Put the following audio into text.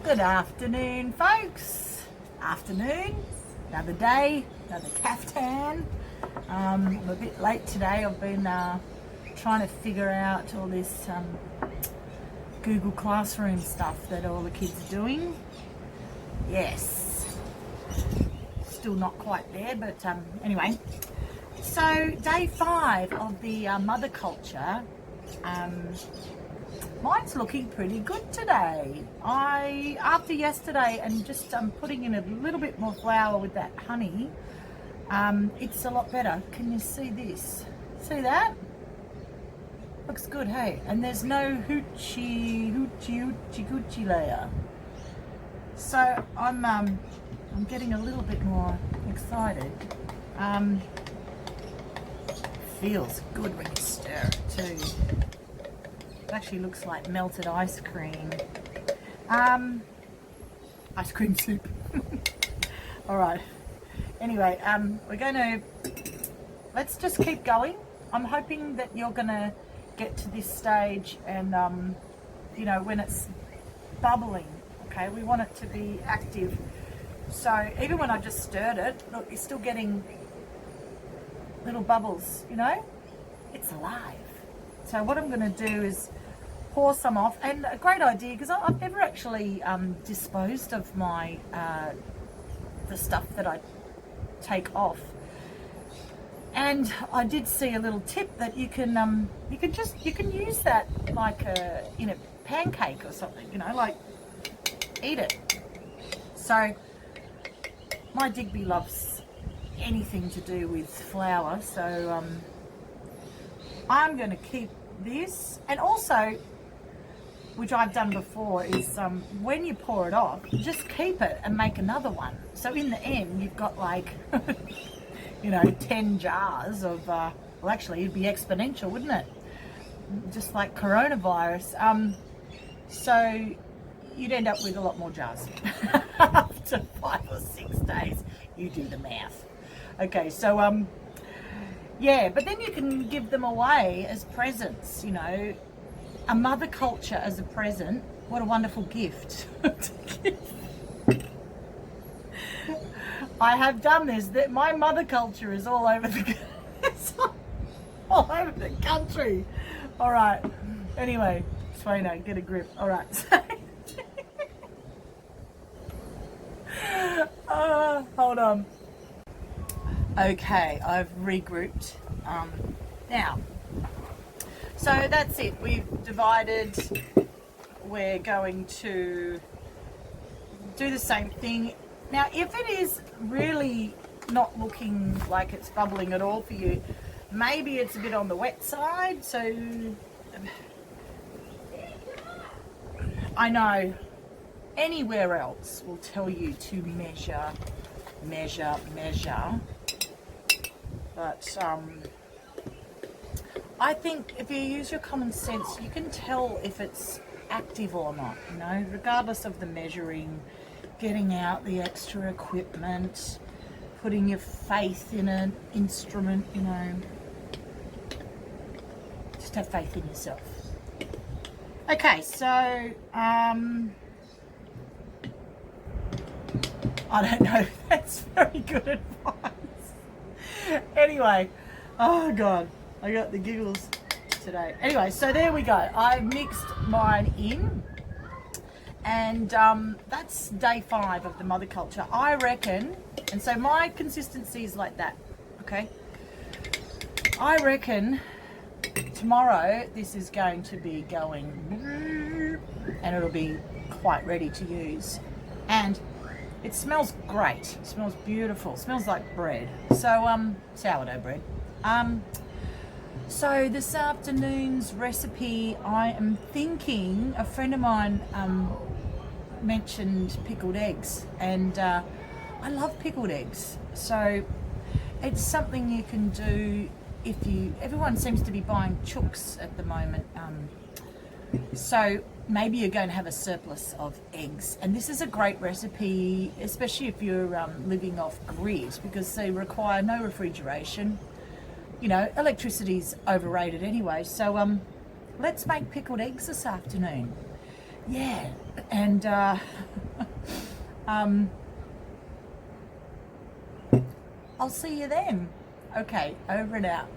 Good afternoon, folks. Afternoon, another day, another caftan. I'm a bit late today. I've been trying to figure out all this Google Classroom stuff that all the kids are doing. Yes, still not quite there, but anyway. So day 5 of the mother culture. Mine's looking pretty good today. After yesterday and just putting in a little bit more flour with that honey, it's a lot better. Can you see this? See that? Looks good, hey? And there's no hoochie layer. So I'm getting a little bit more excited. Feels good when you stir it too. It actually looks like melted ice cream. Ice cream soup. All right. Anyway, we're going to, let's just keep going. I'm hoping that you're going to get to this stage and, you know, when it's bubbling, okay, we want it to be active. So even when I just stirred it, look, you're still getting little bubbles, you know, it's alive. So what I'm going to do is pour some off, and a great idea, because I've never actually disposed of my the stuff that I take off, and I did see a little tip that you can use that like in a pancake or something, you know, like eat it. So my Digby loves anything to do with flour, so I'm going to keep this. And also, which I've done before, is when you pour it off, just keep it and make another one. So in the end, you've got like, you know, 10 jars of, well, actually, it'd be exponential, wouldn't it? Just like coronavirus. So you'd end up with a lot more jars after 5 or 6 days. You do the math. Okay, so yeah, but then you can give them away as presents, you know. A mother culture as a present, what a wonderful gift to give. I have done this, that my mother culture is all over the all over the country. All right, anyway, Swaino, get a grip. All right. Hold on. Okay, I've regrouped. Now, so that's it. We've divided. We're going to do the same thing. Now, if it is really not looking like it's bubbling at all for you, maybe it's a bit on the wet side. So I know anywhere else will tell you to measure. But I think if you use your common sense, you can tell if it's active or not, you know, regardless of the measuring, getting out the extra equipment, putting your faith in an instrument, you know. Just have faith in yourself. Okay, so, I don't know if that's very good advice. Anyway, oh God. I got the giggles today. Anyway, so there we go. I mixed mine in, and that's day 5 of the mother culture, I reckon. And so my consistency is like that, okay? I reckon tomorrow this is going to be going, and it'll be quite ready to use. And it smells great. It smells beautiful. It smells like bread. So sourdough bread. So this afternoon's recipe, I am thinking, a friend of mine mentioned pickled eggs, and I love pickled eggs. So it's something you can do if everyone seems to be buying chooks at the moment. So maybe you're going to have a surplus of eggs, and this is a great recipe, especially if you're living off grid, because they require no refrigeration. You know, electricity's overrated anyway, so let's make pickled eggs this afternoon. Yeah, And I'll see you then. Okay, over and out.